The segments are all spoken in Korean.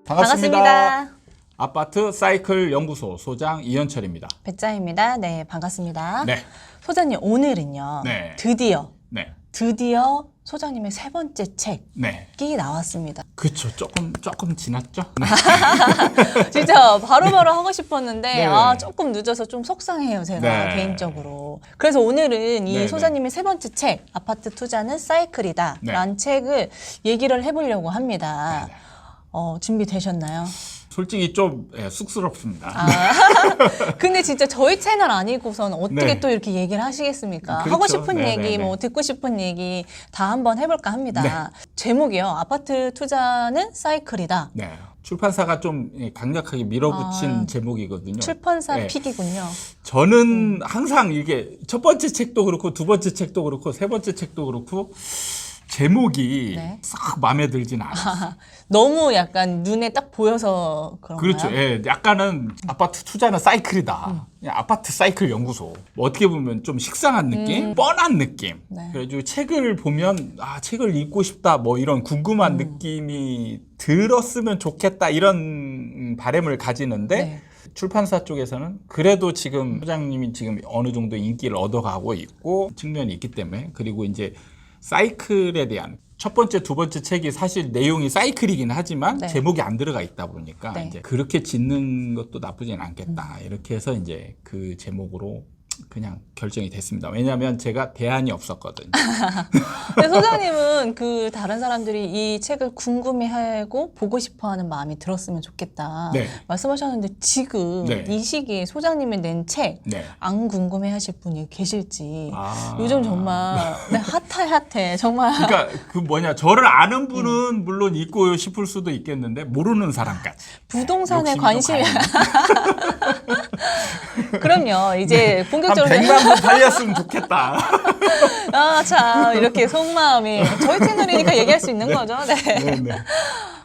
반갑습니다. 아파트 사이클 연구소 소장 이현철입니다. 배짜입니다. 네, 반갑습니다. 네. 소장님, 오늘은요. 네. 드디어 소장님의 세 번째 책이 네. 나왔습니다. 그쵸. 조금 지났죠? 네. 진짜 바로바로 하고 싶었는데 네. 조금 늦어서 좀 속상해요, 제가 네. 개인적으로. 그래서 오늘은 이 네, 소장님의 세 번째 책, 아파트 투자는 사이클이다 네. 라는 책을 얘기를 해보려고 합니다. 네. 준비되셨나요? 솔직히 좀 쑥스럽습니다. 근데 진짜 저희 채널 아니고선 어떻게 네. 또 이렇게 얘기를 하시겠습니까? 그렇죠. 하고 싶은 네, 얘기, 네, 네. 뭐 듣고 싶은 얘기 다 한번 해볼까 합니다. 네. 제목이요. 아파트 투자는 사이클이다. 네. 출판사가 좀 강력하게 밀어붙인 제목이거든요. 출판사 네. 픽이군요. 저는 항상 이게 첫 번째 책도 그렇고 두 번째 책도 그렇고 세 번째 책도 그렇고 제목이 네. 싹 마음에 들진 않아요. 너무 약간 눈에 딱 보여서 그런가요? 그렇죠. 예, 약간은 아파트 투자는 사이클이다. 그냥 아파트 사이클 연구소. 뭐 어떻게 보면 좀 식상한 느낌, 뻔한 느낌. 네. 그래가지고 책을 보면 책을 읽고 싶다. 뭐 이런 궁금한 느낌이 들었으면 좋겠다. 이런 바람을 가지는데 네. 출판사 쪽에서는 그래도 지금 소장님이 지금 어느 정도 인기를 얻어가고 있고 측면이 있기 때문에 그리고 이제 사이클에 대한 첫 번째, 두 번째 책이 사실 내용이 사이클이긴 하지만 네. 제목이 안 들어가 있다 보니까 네. 이제 그렇게 짓는 것도 나쁘진 않겠다. 이렇게 해서 이제 그 제목으로 그냥 결정이 됐습니다. 왜냐하면 제가 대안이 없었거든요. 근데 소장님은 그 다른 사람들이 이 책을 궁금해하고 보고 싶어하는 마음이 들었으면 좋겠다 네. 말씀하셨는데 지금 네. 이 시기에 소장님이 낸 책 안 네. 궁금해하실 분이 계실지 아. 요즘 정말 네, 핫해 정말. 그러니까 그 뭐냐 저를 아는 분은 물론 있고 싶을 수도 있겠는데 모르는 사람까지 부동산에 욕심이 관심이 좀 그럼요. 이제 한 본격적으로 100만 부 팔렸으면 좋겠다. 참 이렇게 속마음이 저희 채널이니까 얘기할 수 있는 거죠. 네. 네네.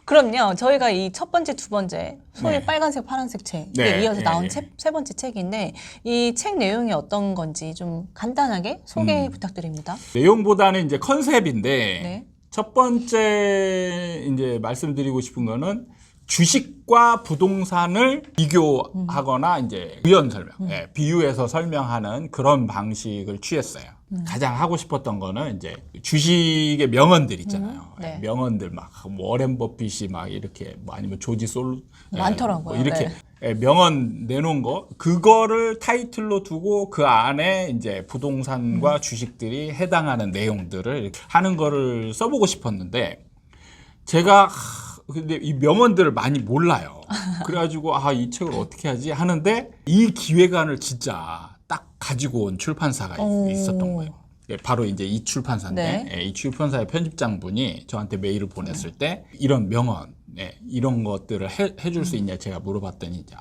그럼요. 저희가 이 첫 번째, 두 번째 소위 네. 빨간색, 파란색 책에 네, 이어서 예, 나온 예. 세 번째 책인데 이 책 내용이 어떤 건지 좀 간단하게 소개 부탁드립니다. 내용보다는 이제 컨셉인데 네. 첫 번째 이제 말씀드리고 싶은 거는 주식과 부동산을 비교하거나 이제 부연 설명, 비유해서 설명하는 그런 방식을 취했어요. 가장 하고 싶었던 거는 이제 주식의 명언들 있잖아요. 네. 명언들 막 워렌 버핏이 막 이렇게 뭐 아니면 조지 솔 많더라고요. 뭐 이렇게 네. 명언 내놓은 거 그거를 타이틀로 두고 그 안에 이제 부동산과 주식들이 해당하는 내용들을 이렇게 하는 거를 써보고 싶었는데 제가 근데 이 명언들을 많이 몰라요. 그래가지고 이 책을 어떻게 하지 하는데 이 기획안을 진짜 딱 가지고 온 출판사가 있었던 거예요. 바로 이제 이 출판사인데 네. 이 출판사의 편집장분이 저한테 메일을 보냈을 때 이런 명언 이런 것들을 해줄 수 있냐 제가 물어봤더니 이제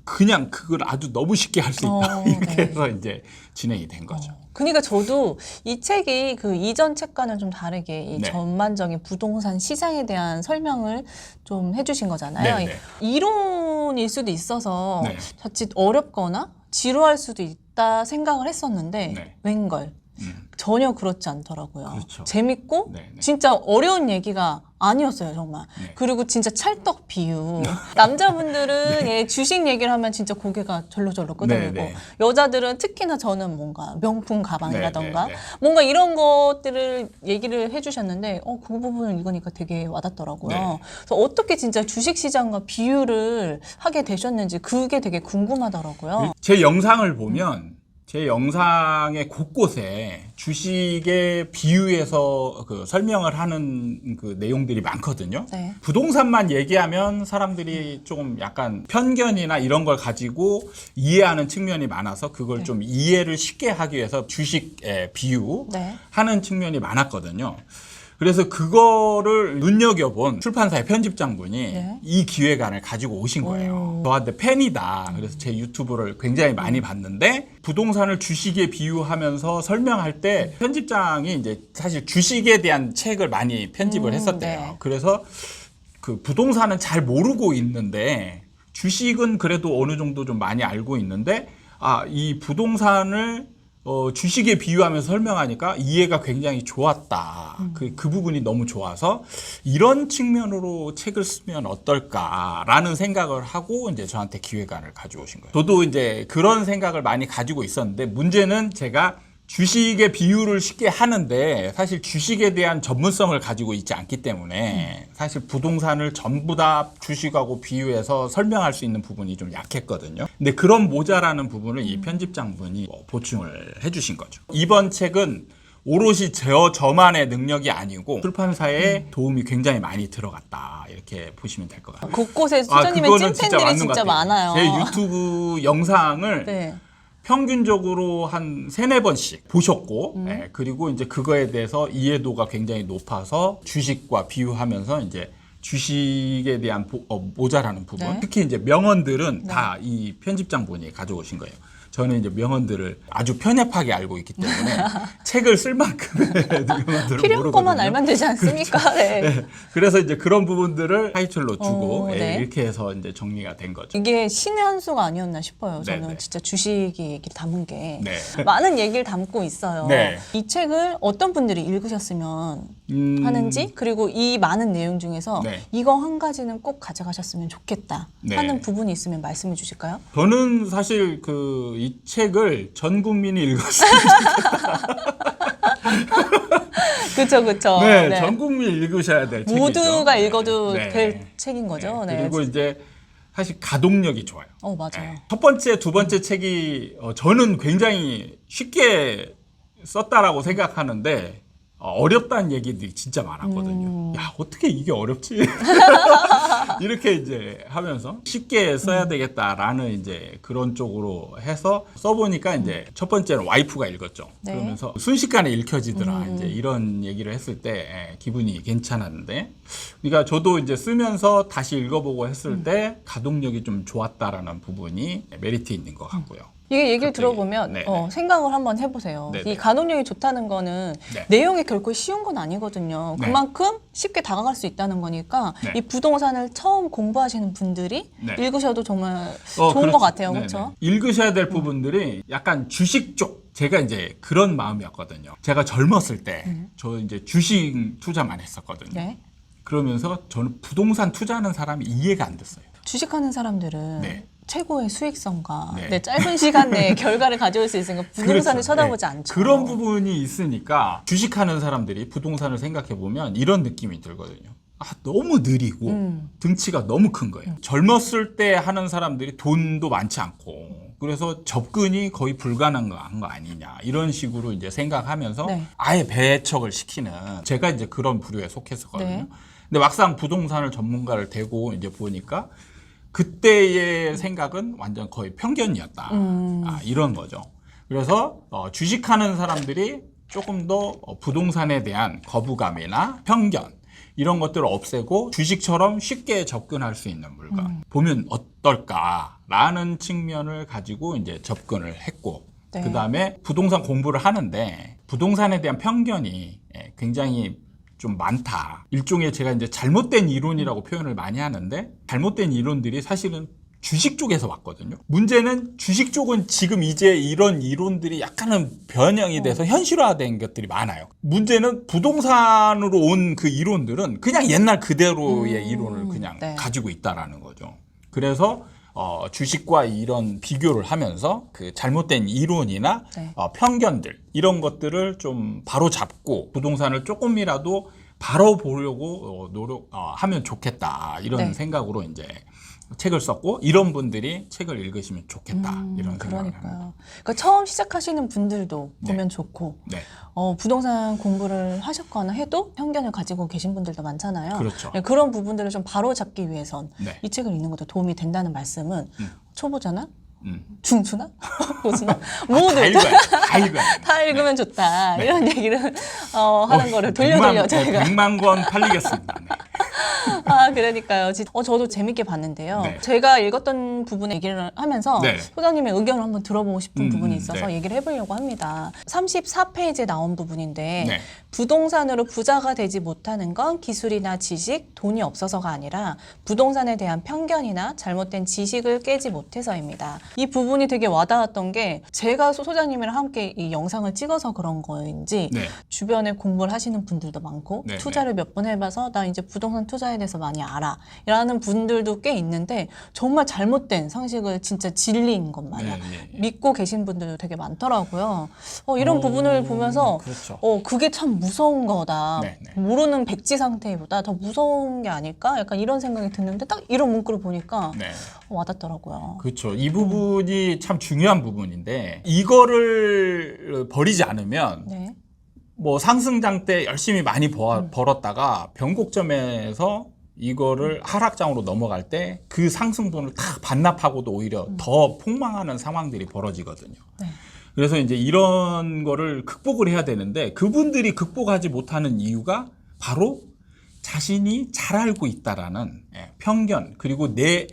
그냥 그걸 아주 너무 쉽게 할 수 있다 이렇게 네. 해서 이제 진행이 된 거죠. 그러니까 저도 이 책이 그 이전 책과는 좀 다르게 이 네. 전반적인 부동산 시장에 대한 설명을 좀 해주신 거잖아요. 네, 네. 이론일 수도 있어서 네. 자칫 어렵거나 지루할 수도 있다 생각을 했었는데 네. 웬걸 전혀 그렇지 않더라고요. 그렇죠. 재밌고 네, 네. 진짜 어려운 얘기가 아니었어요, 정말. 네. 그리고 진짜 찰떡 비유. 남자분들은 예, 주식 얘기를 하면 진짜 고개가 절로절로 끄덕이고 네, 네. 여자들은 특히나 저는 뭔가 명품 가방이라던가 네, 네, 네. 뭔가 이런 것들을 얘기를 해주셨는데 그 부분을 읽으니까 되게 와닿더라고요. 네. 그래서 어떻게 진짜 주식 시장과 비유를 하게 되셨는지 그게 되게 궁금하더라고요. 제 영상을 보면 제 영상의 곳곳에 주식에 비유해서 그 설명을 하는 그 내용들이 많거든요. 네. 부동산만 얘기하면 사람들이 조금 약간 편견이나 이런 걸 가지고 이해하는 측면이 많아서 그걸 좀 이해를 쉽게 하기 위해서 주식에 비유하는 측면이 많았거든요. 그래서 그거를 눈여겨본 출판사의 편집장분이 이 기획안을 가지고 오신 거예요. 저한테 팬이다. 그래서 제 유튜브를 굉장히 많이 봤는데 부동산을 주식에 비유하면서 설명할 때 편집장이 이제 사실 주식에 대한 책을 많이 편집을 했었대요. 네. 그래서 그 부동산은 잘 모르고 있는데 주식은 그래도 어느 정도 좀 많이 알고 있는데 이 부동산을 주식에 비유하면서 설명하니까 이해가 굉장히 좋았다. 그 부분이 너무 좋아서 이런 측면으로 책을 쓰면 어떨까라는 생각을 하고 이제 저한테 기획안을 가져오신 거예요. 저도 이제 그런 생각을 많이 가지고 있었는데 문제는 제가 주식의 비유를 쉽게 하는데 사실 주식에 대한 전문성을 가지고 있지 않기 때문에 사실 부동산을 전부 다 주식하고 비유해서 설명할 수 있는 부분이 좀 약했거든요. 근데 그런 모자라는 부분을 이 편집장분이 보충을 해주신 거죠. 이번 책은 오롯이 저만의 능력이 아니고 출판사의 도움이 굉장히 많이 들어갔다 이렇게 보시면 될 것 같아요. 곳곳에 수자님의 찐팬들이 진짜 많아요. 제 유튜브 영상을 네. 평균적으로 한 3-4번씩 보셨고, 그리고 이제 그거에 대해서 이해도가 굉장히 높아서 주식과 비유하면서 이제 주식에 대한 모자라는 부분, 네. 특히 이제 명언들은 다 이 편집장분이 가져오신 거예요. 저는 이제 명언들을 아주 편협하게 알고 있기 때문에 책을 쓸 만큼의 명언들을 필요한 것만 알면 되지 않습니까? 그렇죠. 네. 네. 그래서 이제 그런 부분들을 타이틀로 주고 네. 이렇게 해서 이제 정리가 된 거죠. 이게 신의 한 수가 아니었나 싶어요. 저는 네네. 진짜 주식 얘기를 담은 게 네. 많은 얘기를 담고 있어요. 네. 이 책을 어떤 분들이 읽으셨으면 하는지, 그리고 이 많은 내용 중에서 네. 이거 한 가지는 꼭 가져가셨으면 좋겠다 네. 하는 부분이 있으면 말씀해 주실까요? 저는 사실 이 책을 전 국민이 읽었으면 그쵸, 그쵸. 네, 네. 전 국민이 읽으셔야 될 책이죠. 모두가 읽어도 네. 될 책인 거죠. 네. 네. 그리고 이제 사실 가동력이 좋아요. 맞아요. 네. 첫 번째, 두 번째 책이 저는 굉장히 쉽게 썼다라고 생각하는데 어렵다는 얘기들이 진짜 많았거든요. 야, 어떻게 이게 어렵지? 이렇게 이제 하면서 쉽게 써야 되겠다라는 이제 그런 쪽으로 해서 써보니까 이제 첫 번째는 와이프가 읽었죠. 네. 그러면서 순식간에 읽혀지더라. 이제 이런 얘기를 했을 때 기분이 괜찮았는데, 그러니까 저도 이제 쓰면서 다시 읽어보고 했을 때 가동력이 좀 좋았다라는 부분이 메리트 있는 것 같고요. 이게 얘기를 갑자기. 들어보면 네네. 생각을 한번 해보세요. 네네. 이 가동력이 좋다는 거는 네. 내용이 결코 쉬운 건 아니거든요. 네. 그만큼 쉽게 다가갈 수 있다는 거니까 네. 이 부동산을 처음 공부하시는 분들이 네. 읽으셔도 정말 좋은 그렇죠. 것 같아요. 네네. 그렇죠? 읽으셔야 될 부분들이 약간 주식 쪽. 제가 이제 그런 마음이었거든요. 제가 젊었을 때 저 이제 주식 투자만 했었거든요. 네. 그러면서 저는 부동산 투자하는 사람이 이해가 안 됐어요. 주식하는 사람들은 네. 최고의 수익성과 네. 짧은 시간 내에 결과를 가져올 수 있으니까 부동산을 그렇죠. 쳐다보지 네. 않죠. 그런 부분이 있으니까 주식하는 사람들이 부동산을 생각해 보면 이런 느낌이 들거든요. 너무 느리고 등치가 너무 큰 거예요. 젊었을 때 하는 사람들이 돈도 많지 않고 그래서 접근이 거의 불가능한 거 아니냐 이런 식으로 이제 생각하면서 네. 아예 배척을 시키는 제가 이제 그런 부류에 속했었거든요. 네. 근데 막상 부동산을 전문가를 대고 이제 보니까 그때의 생각은 완전 거의 편견이었다. 이런 거죠. 그래서 주식하는 사람들이 조금 더 부동산에 대한 거부감이나 편견 이런 것들을 없애고 주식처럼 쉽게 접근할 수 있는 물건 보면 어떨까라는 측면을 가지고 이제 접근을 했고 네. 그다음에 부동산 공부를 하는데 부동산에 대한 편견이 굉장히 좀 많다. 일종의 제가 이제 잘못된 이론이라고 표현을 많이 하는데 잘못된 이론들이 사실은 주식 쪽에서 왔거든요. 문제는 주식 쪽은 지금 이제 이런 이론들이 약간은 변형이 돼서 현실화된 것들이 많아요. 문제는 부동산으로 온 그 이론들은 그냥 옛날 그대로의 이론을 그냥 네. 가지고 있다라는 거죠. 그래서 주식과 이런 비교를 하면서 그 잘못된 이론이나 네. 편견들 이런 것들을 좀 바로 잡고 부동산을 조금이라도 바로 보려고 하면 좋겠다 이런 네. 생각으로 이제 책을 썼고 이런 분들이 책을 읽으시면 좋겠다 이런 생각을 합니다. 그러니까요. 그러니까 처음 시작하시는 분들도 네. 보면 좋고 네, 부동산 공부를 하셨거나 해도 편견을 가지고 계신 분들도 많잖아요. 그렇죠. 네, 그런 부분들을 좀 바로잡기 위해선 네. 이 책을 읽는 것도 도움이 된다는 말씀은 초보자나 음. 중수나 고수나 모두 다 읽어야 돼. 다 읽어야 돼. 다 읽으면 좋다 이런 얘기를 하는 거를 돌려 저희가 100만 권 팔리겠습니다. 네. 아, 그러니까요. 저도 재밌게 봤는데요. 네. 제가 읽었던 부분에 얘기를 하면서 네. 소장님의 의견을 한번 들어보고 싶은 부분이 있어서 네. 얘기를 해보려고 합니다. 34페이지에 나온 부분인데 네. 부동산으로 부자가 되지 못하는 건 기술이나 지식, 돈이 없어서가 아니라 부동산에 대한 편견이나 잘못된 지식을 깨지 못해서입니다. 이 부분이 되게 와닿았던 게 제가 소장님이랑 함께 이 영상을 찍어서 그런 거인지 네. 주변에 공부를 하시는 분들도 많고 네, 투자를 몇 번 해봐서 나 이제 부동산 투자에 대해서 많이 알아 라는 분들도 꽤 있는데 정말 잘못된 상식을 진짜 진리인 것 마냥 믿고 계신 분들도 되게 많더라고요. 이런 부분을 보면서 그렇죠. 그게 참 무서운 거다. 모르는 백지 상태보다 더 무서운 게 아닐까? 약간 이런 생각이 드는데 딱 이런 문구를 보니까 와닿더라고요. 그렇죠. 이 부분이 참 중요한 부분인데 이거를 버리지 않으면 뭐 상승장 때 열심히 많이 벌었다가 변곡점에서 이거를 하락장으로 넘어갈 때 그 상승분을 다 반납하고도 오히려 더 폭망하는 상황들이 벌어지거든요. 그래서 이제 이런 거를 극복을 해야 되는데 그분들이 극복하지 못하는 이유가 바로 자신이 잘 알고 있다라는 편견, 그리고 내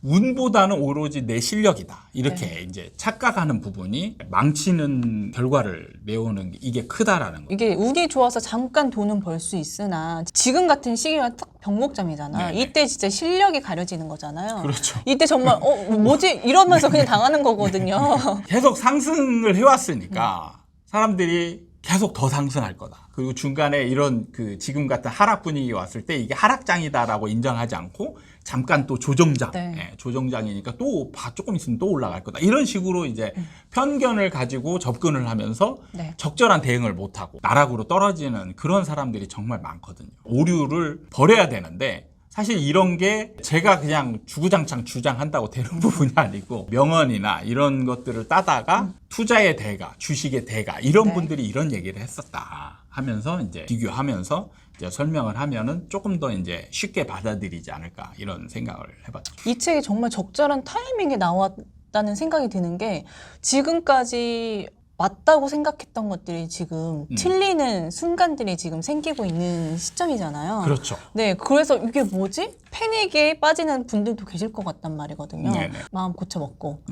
운보다는 오로지 내 실력이다. 이렇게 이제 착각하는 부분이 망치는 결과를 내오는 게 이게 크다라는 거예요. 이게 운이 좋아서 잠깐 돈은 벌 수 있으나 지금 같은 시기가 딱 변곡점이잖아. 이때 진짜 실력이 가려지는 거잖아요. 그렇죠. 이때 정말 뭐지? 이러면서 그냥 당하는 거거든요. 계속 상승을 해왔으니까 사람들이 계속 더 상승할 거다. 그리고 중간에 이런 그 지금 같은 하락 분위기 왔을 때 이게 하락장이다라고 인정하지 않고 잠깐 또 조정장, 조정장이니까 또 조금 있으면 또 올라갈 거다. 이런 식으로 이제 편견을 가지고 접근을 하면서 적절한 대응을 못하고 나락으로 떨어지는 그런 사람들이 정말 많거든요. 오류를 버려야 되는데 사실 이런 게 제가 그냥 주구장창 주장한다고 되는 부분이 아니고 명언이나 이런 것들을 따다가 투자의 대가, 주식의 대가 이런 분들이 이런 얘기를 했었다 하면서 이제 비교하면서 이제 설명을 하면은 조금 더 이제 쉽게 받아들이지 않을까 이런 생각을 해봤죠. 이 책이 정말 적절한 타이밍에 나왔다는 생각이 드는 게 지금까지 맞다고 생각했던 것들이 지금 틀리는 순간들이 지금 생기고 있는 시점이잖아요. 그렇죠. 네, 그래서 이게 뭐지? 패닉에 빠지는 분들도 계실 것 같단 말이거든요. 마음 고쳐먹고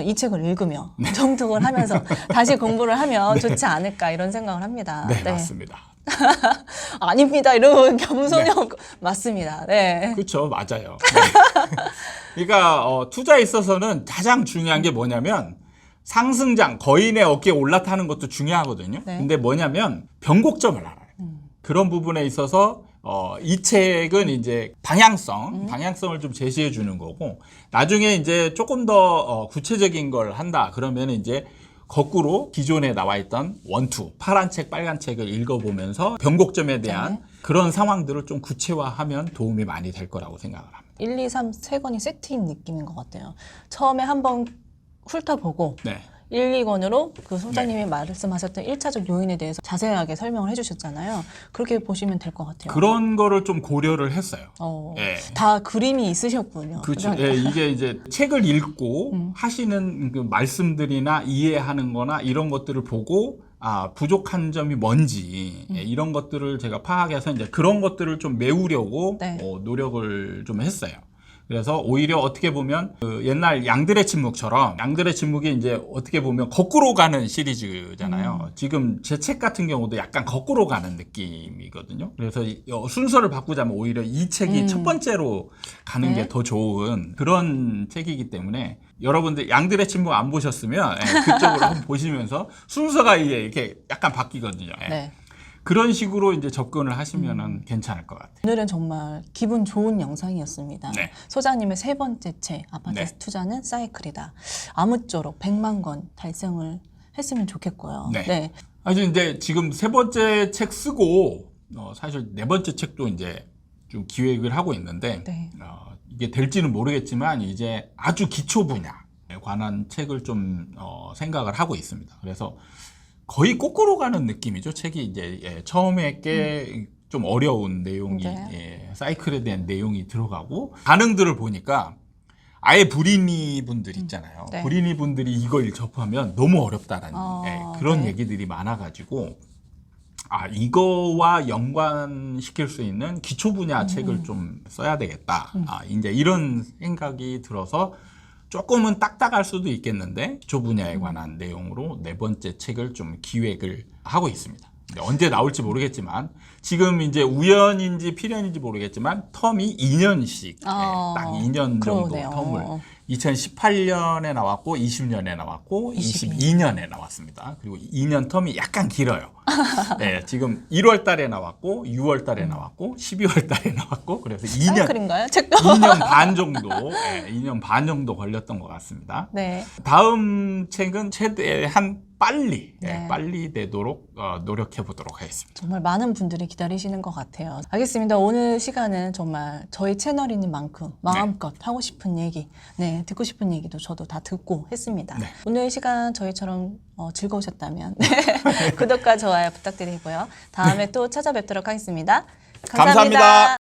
이 책을 읽으며 정독을 하면서 다시 공부를 하면 좋지 않을까 이런 생각을 합니다. 네, 맞습니다. 아닙니다. 이러면 겸손이 없고 맞습니다. 네. 그렇죠. 맞아요. 그러니까 투자에 있어서는 가장 중요한 게 뭐냐면 상승장, 거인의 어깨에 올라타는 것도 중요하거든요. 근데 뭐냐면 변곡점을 알아요. 그런 부분에 있어서 이 책은 이제 방향성을 좀 제시해 주는 거고 나중에 이제 조금 더 구체적인 걸 한다. 그러면 이제 거꾸로 기존에 나와 있던 원투, 파란 책, 빨간 책을 읽어보면서 변곡점에 대한 그런 상황들을 좀 구체화하면 도움이 많이 될 거라고 생각을 합니다. 1, 2, 3, 세 권이 세트인 느낌인 것 같아요. 처음에 한번 훑어보고 1, 2권으로 그 소장님이 말씀하셨던 1차적 요인에 대해서 자세하게 설명을 해주셨잖아요. 그렇게 보시면 될 것 같아요. 그런 거를 좀 고려를 했어요. 다 그림이 있으셨군요. 그렇죠. 이게 이제 책을 읽고 하시는 그 말씀들이나 이해하는 거나 이런 것들을 보고 부족한 점이 뭔지 이런 것들을 제가 파악해서 이제 그런 것들을 좀 메우려고 노력을 좀 했어요. 그래서 오히려 어떻게 보면 그 옛날 양들의 침묵처럼 양들의 침묵이 이제 어떻게 보면 거꾸로 가는 시리즈잖아요. 지금 제 책 같은 경우도 약간 거꾸로 가는 느낌이거든요. 그래서 순서를 바꾸자면 오히려 이 책이 첫 번째로 가는 게 더 좋은 그런 책이기 때문에 여러분들 양들의 침묵 안 보셨으면 그쪽으로 한번 보시면서 순서가 이렇게 약간 바뀌거든요. 그런 식으로 이제 접근을 하시면은 괜찮을 것 같아요. 오늘은 정말 기분 좋은 영상이었습니다. 소장님의 세 번째 책, 아파트 투자는 사이클이다. 아무쪼록 100만 권 달성을 했으면 좋겠고요. 사실 이제 지금 세 번째 책 쓰고 사실 네 번째 책도 이제 좀 기획을 하고 있는데 이게 될지는 모르겠지만 이제 아주 기초 분야에 관한 책을 좀 생각을 하고 있습니다. 그래서 거의 거꾸로 가는 느낌이죠. 책이 이제 처음에 꽤 좀 어려운 내용이 사이클에 대한 내용이 들어가고 반응들을 보니까 아예 불인이 분들 있잖아요. 불인이 분들이 이걸 접하면 너무 어렵다라는 그런 얘기들이 많아가지고 이거와 연관시킬 수 있는 기초 분야 책을 좀 써야 되겠다. 이제 이런 생각이 들어서 조금은 딱딱할 수도 있겠는데 기초 분야에 관한 내용으로 4번째 책을 좀 기획을 하고 있습니다. 언제 나올지 모르겠지만 지금 이제 우연인지 필연인지 모르겠지만 텀이 2년씩 딱 2년 정도 그러네요. 텀을 2018년에 나왔고 20년에 나왔고 22년에 나왔습니다. 그리고 2년 텀이 약간 길어요. 네, 지금 1월 달에 나왔고 6월 달에 나왔고 12월 달에 나왔고 그래서 2년 책도 2년 반 정도 2년 반 정도 걸렸던 것 같습니다. 네. 다음 책은 최대한 빨리 되도록 노력해 보도록 하겠습니다. 정말 많은 분들이 기다리시는 것 같아요. 알겠습니다. 오늘 시간은 정말 저희 채널인 만큼 마음껏 하고 싶은 얘기, 듣고 싶은 얘기도 저도 다 듣고 했습니다. 네. 오늘 시간 저희처럼 즐거우셨다면 구독과 좋아요 부탁드리고요. 다음에 또 찾아뵙도록 하겠습니다. 감사합니다. 감사합니다.